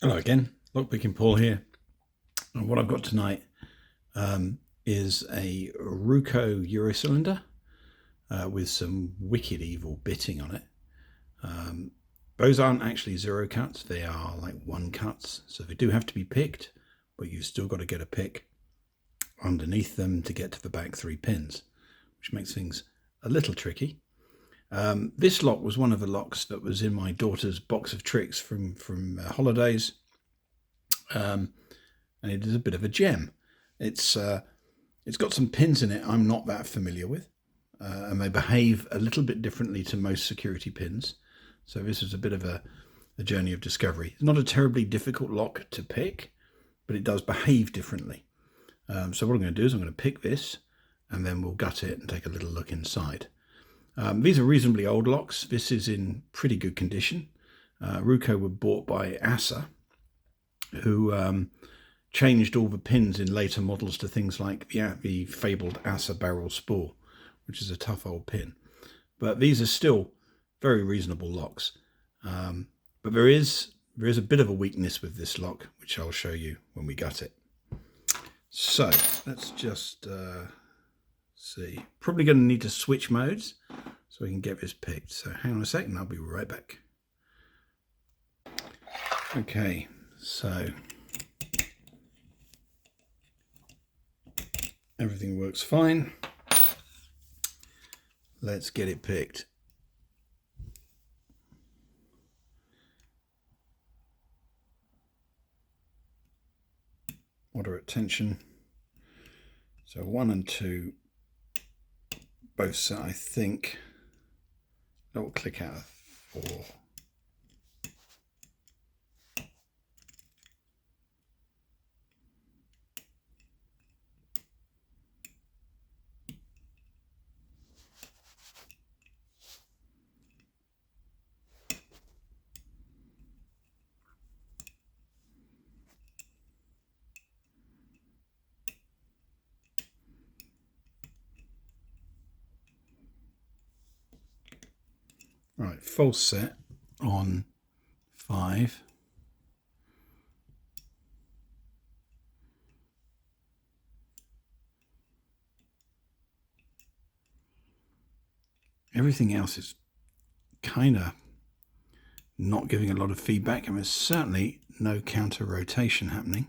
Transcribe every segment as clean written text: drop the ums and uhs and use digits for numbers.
Hello again, lockpicking Paul here. And what I've got tonight is a Ruko Euro cylinder with some wicked evil bitting on it. Those aren't actually zero cuts, they are like one cuts, so they do have to be picked, but you've still got to get a pick underneath them to get to the back three pins, which makes things a little tricky. This lock was one of the locks that was in my daughter's box of tricks from holidays, and it is a bit of a gem. It's got some pins in it I'm not that familiar with, and they behave a little bit differently to most security pins. So this is a bit of a journey of discovery. It's not a terribly difficult lock to pick, but it does behave differently. So what I'm going to do is I'm going to pick this, and then we'll gut it and take a little look inside. These are reasonably old locks. This is in pretty good condition. Ruko were bought by ASA, who changed all the pins in later models to things like the fabled ASA barrel spool, which is a tough old pin. But these are still very reasonable locks. But there is a bit of a weakness with this lock, which I'll show you when we gut it. So let's just see. Probably going to need to switch modes so we can get this picked. So hang on a second, I'll be right back. Okay, so everything works fine. Let's get it picked. Moderate tension. So 1 and 2 both set, I think. That will click out of 4. Right, full set on 5. Everything else is kind of not giving a lot of feedback, and there's certainly no counter rotation happening,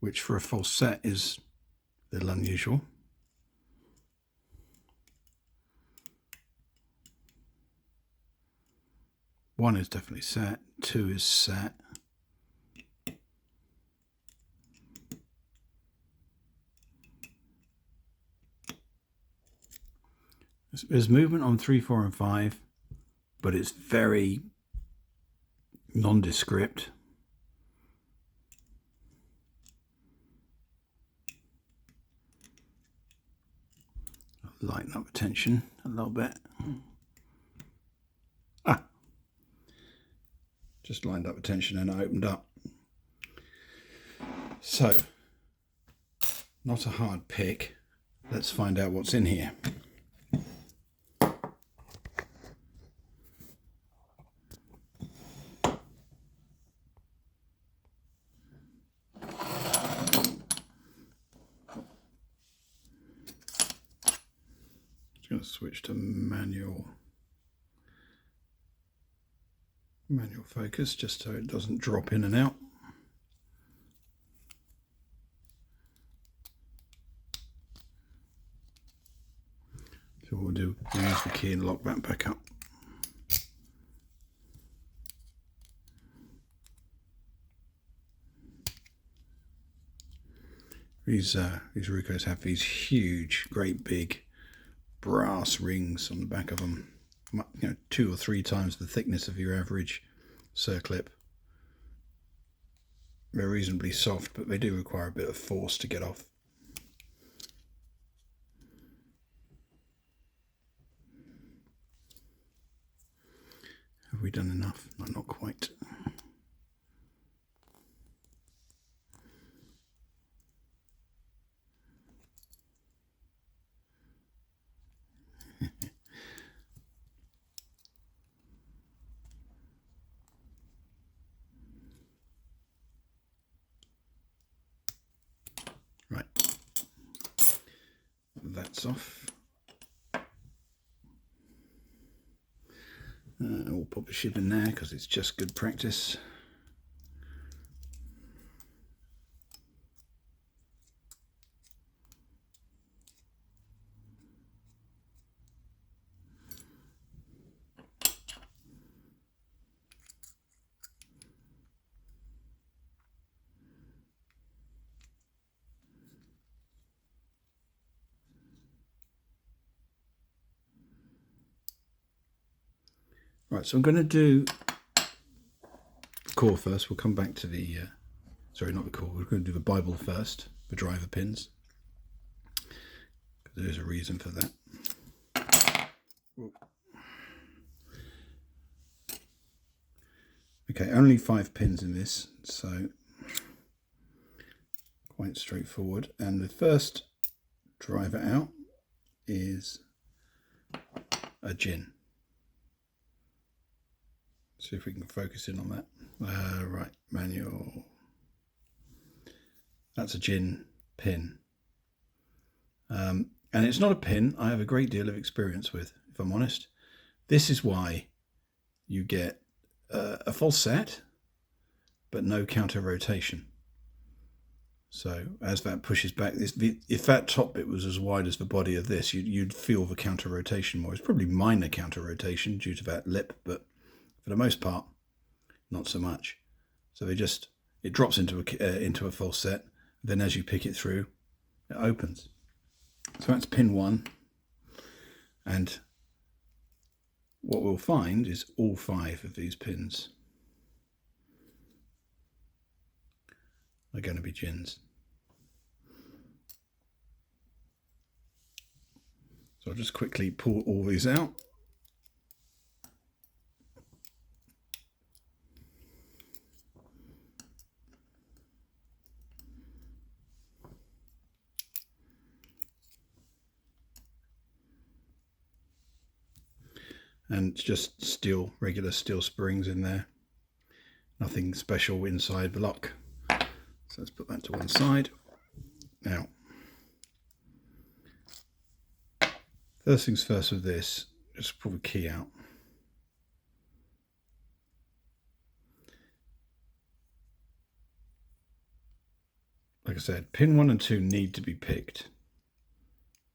which for a full set is a little unusual. One is definitely set, 2 is set. There's movement on 3, 4, and 5, but it's very nondescript. I'll lighten up the tension a little bit. Just lined up the tension and it opened up. So, not a hard pick. Let's find out what's in here. Just going to switch to manual focus just so it doesn't drop in and out. So what we'll do, we'll use the key and lock that back up. These Rukos have these huge, great big brass rings on the back of them, 2 or 3 times the thickness of your average circlip. They're reasonably soft, but they do require a bit of force to get off. Have we done enough? No, not quite. that's off. We'll pop a shib in there because it's just good practice. Right, so I'm going to do the core first. We'll come back to the, sorry, not the core. We're going to do the Bible first, the driver pins. There's a reason for that. Okay, only 5 pins in this, so quite straightforward. And the first driver out is a gin. See if we can focus in on that. Right, manual. That's a gin pin. And it's not a pin I have a great deal of experience with, if I'm honest. This is why you get a full set, but no counter rotation. So as that pushes back, if that top bit was as wide as the body of this, you'd feel the counter rotation more. It's probably minor counter rotation due to that lip, but for the most part, not so much. So it drops into a full set. Then as you pick it through, it opens. So that's pin 1. And what we'll find is all 5 of these pins are going to be gins. So I'll just quickly pull all these out. And just steel, regular steel springs in there. Nothing special inside the lock. So let's put that to one side. Now, first things first with this, just pull the key out. Like I said, pin 1 and 2 need to be picked,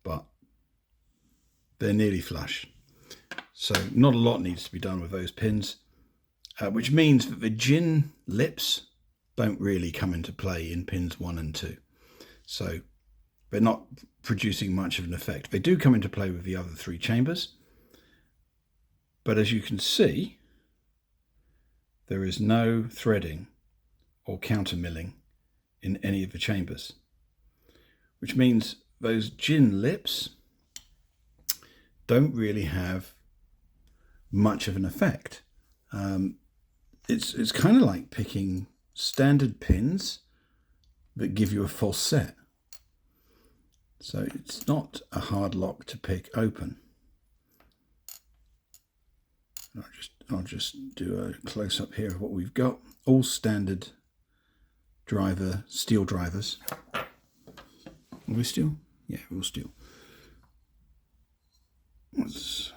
but they're nearly flush. So not a lot needs to be done with those pins, which means that the gin lips don't really come into play in pins 1 and 2. So they're not producing much of an effect. They do come into play with the other 3 chambers. But as you can see, there is no threading or counter milling in any of the chambers, which means those gin lips don't really have much of an effect. It's kind of like picking standard pins that give you a false set. So it's not a hard lock to pick open. I'll just do a close up here of what we've got. All standard steel drivers. Are we steel? Yeah, we're all steel. Let's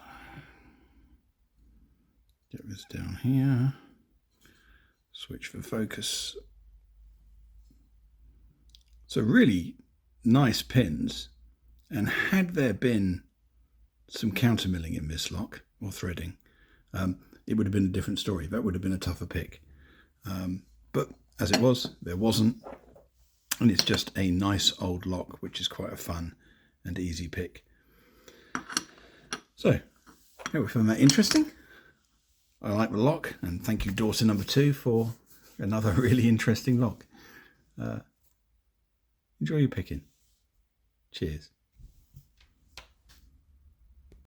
get this down here. Switch for focus. So really nice pins, and had there been some counter milling in this lock or threading, it would have been a different story. That would have been a tougher pick. But as it was, there wasn't, and it's just a nice old lock, which is quite a fun and easy pick. So, hope you found that interesting. I like the lock, and thank you, daughter number 2, for another really interesting lock. Enjoy your picking. Cheers.